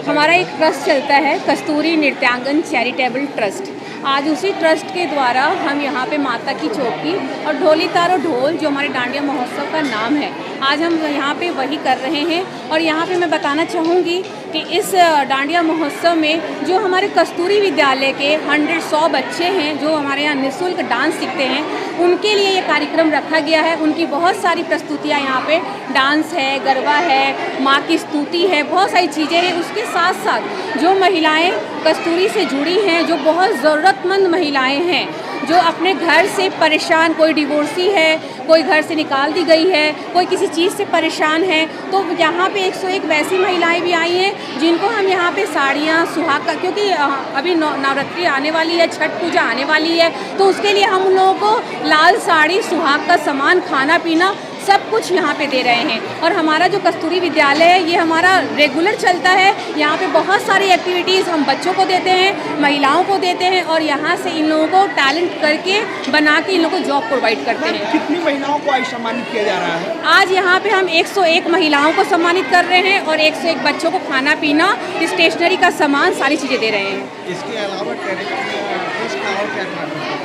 हमारा एक ट्रस्ट चलता है, कस्तूरी नृत्यांगन चैरिटेबल ट्रस्ट। आज उसी ट्रस्ट के द्वारा हम यहाँ पे माता की चौकी और ढोली तारो ढोल, जो हमारे डांडिया महोत्सव का नाम है, आज हम यहाँ पे वही कर रहे हैं। और यहाँ पे मैं बताना चाहूँगी कि इस डांडिया महोत्सव में जो हमारे कस्तूरी विद्यालय के 100 बच्चे हैं जो हमारे यहाँ निःशुल्क डांस सीखते हैं, उनके लिए ये कार्यक्रम रखा गया है। उनकी बहुत सारी प्रस्तुतियाँ यहाँ पे, डांस है, गरबा है, माँ की स्तुति है, बहुत सारी चीज़ें हैं। उसके साथ साथ जो महिलाएं कस्तूरी से जुड़ी हैं, जो बहुत ज़रूरतमंद महिलाएं हैं, जो अपने घर से परेशान, कोई डिवोर्सी है, कोई घर से निकाल दी गई है, कोई किसी चीज़ से परेशान है, तो यहाँ पे 101 वैसी महिलाएं भी आई हैं जिनको हम यहाँ पे साड़ियाँ, सुहाग का, क्योंकि अभी नवरात्रि आने वाली है, छठ पूजा आने वाली है, तो उसके लिए हम उन लोगों को लाल साड़ी, सुहाग का सामान, खाना पीना सब कुछ यहाँ पे दे रहे हैं। और हमारा जो कस्तूरी विद्यालय है, ये हमारा रेगुलर चलता है। यहाँ पे बहुत सारी एक्टिविटीज़ हम बच्चों को देते हैं, महिलाओं को देते हैं, और यहाँ से इन लोगों को टैलेंट करके बना के इन लोगों को जॉब प्रोवाइड करते हैं। कितनी महिलाओं को आज सम्मानित किया जा रहा है? आज यहाँ पे हम 101 महिलाओं को सम्मानित कर रहे हैं और 101 बच्चों को खाना पीना, स्टेशनरी का सामान, सारी चीज़ें दे रहे हैं। इसके अलावा ट्रस्ट का और क्या काम है?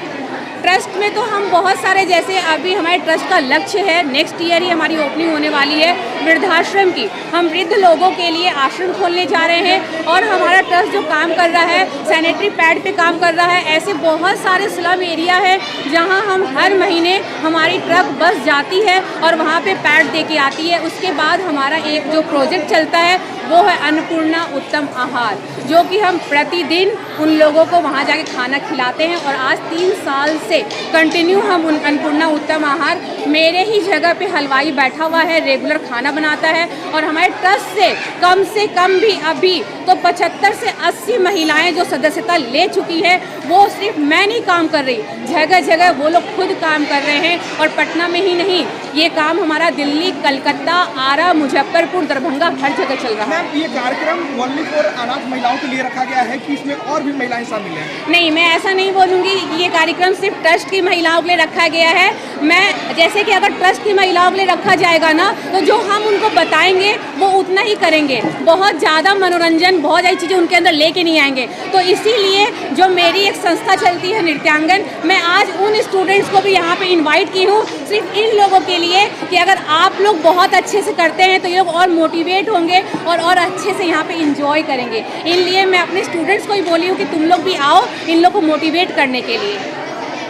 ट्रस्ट में तो हम बहुत सारे, जैसे अभी हमारे ट्रस्ट का लक्ष्य है, नेक्स्ट ईयर ही हमारी ओपनिंग होने वाली है वृद्धाश्रम की। हम वृद्ध लोगों के लिए आश्रम खोलने जा रहे हैं। और हमारा ट्रस्ट जो काम कर रहा है, सैनिटरी पैड पे काम कर रहा है। ऐसे बहुत सारे स्लम एरिया है जहां हम हर महीने हमारी ट्रक बस जाती है और वहां पे पैड दे के आती है। उसके बाद हमारा एक जो प्रोजेक्ट चलता है वो है अन्नपूर्णा उत्तम आहार, जो कि हम प्रतिदिन उन लोगों को वहाँ जाके खाना खिलाते हैं। और आज 3 साल से कंटिन्यू हम उन अन्नपूर्णा उत्तम आहार, मेरे ही जगह पे हलवाई बैठा हुआ है, रेगुलर खाना बनाता है। और हमारे ट्रस्ट से कम भी अभी तो 75 से 80 महिलाएं जो सदस्यता ले चुकी है, वो सिर्फ मैं नहीं काम कर रही, जगह जगह वो लोग खुद काम कर रहे हैं। और पटना में ही नहीं, ये काम हमारा दिल्ली, कलकत्ता, आरा, मुजफ्फरपुर, दरभंगा, हर जगह चल रहा है। मैम, ये कार्यक्रम ओनली फॉर अनाथ महिलाओं के लिए रखा गया है कि इसमें और भी महिलाएं शामिल हैं? नहीं, मैं ऐसा नहीं बोलूँगी कि ये कार्यक्रम सिर्फ ट्रस्ट की महिलाओं के लिए रखा गया है। मैं जैसे कि अगर ट्रस्ट की महिलाओं के लिए रखा जाएगा ना, तो जो हम उनको बताएंगे वो उतना ही करेंगे, बहुत ज़्यादा मनोरंजन, बहुत सारी चीज़ें उनके अंदर लेके नहीं आएंगे। तो इसीलिए जो मेरी एक संस्था चलती है नृत्यांगन, मैं आज उन स्टूडेंट्स को भी यहाँ पे इन्वाइट की हूँ, सिर्फ इन लोगों के लिए कि अगर आप लोग बहुत अच्छे से करते हैं तो ये लोग और मोटिवेट होंगे और अच्छे से यहाँ पे इंजॉय करेंगे। इसलिए मैं अपने स्टूडेंट्स को ही बोली हूँ कि तुम लोग भी आओ इन लोग को मोटिवेट करने के लिए।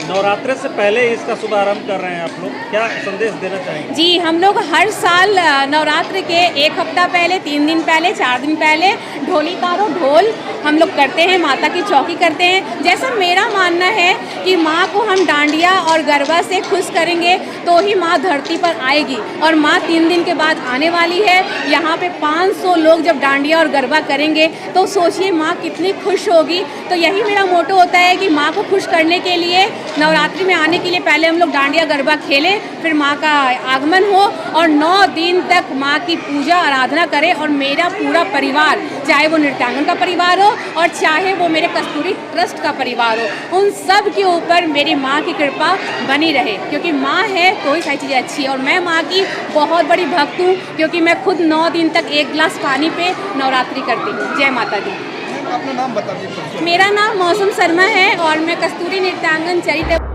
नवरात्रि से पहले इसका शुभारंभ कर रहे हैं आप लोग, क्या संदेश देना चाहेंगे? जी, हम लोग हर साल नवरात्रि के 1 हफ्ता पहले, 3 दिन पहले, 4 दिन पहले ढोली तारो ढोल हम लोग करते हैं, माता की चौकी करते हैं। जैसा मेरा मानना है कि माँ को हम डांडिया और गरबा से खुश करेंगे तो ही माँ धरती पर आएगी। और माँ 3 दिन के बाद आने वाली है। यहाँ पे 500 लोग जब डांडिया और गरबा करेंगे तो सोचिए माँ कितनी खुश होगी। तो यही मेरा मोटो होता है कि माँ को खुश करने के लिए, नवरात्रि में आने के लिए पहले हम लोग डांडिया गरबा खेलें, फिर माँ का आगमन हो और 9 दिन तक माँ की पूजा आराधना करें। और मेरा पूरा परिवार, चाहे वो नृत्यांगन का परिवार हो और चाहे वो मेरे कस्तूरी ट्रस्ट का परिवार हो, उन सब के ऊपर मेरी माँ की कृपा बनी रहे, क्योंकि माँ है तो ही सारी चीज़ें अच्छी है। और मैं माँ की बहुत बड़ी भक्त हूँ, क्योंकि मैं खुद 9 दिन तक 1 गिलास पानी पे नवरात्रि करती हूँ। जय माता दी। अपना नाम बता दीजिए। मेरा नाम मौसम शर्मा है और मैं कस्तूरी नृत्यांगन चैरिटेबल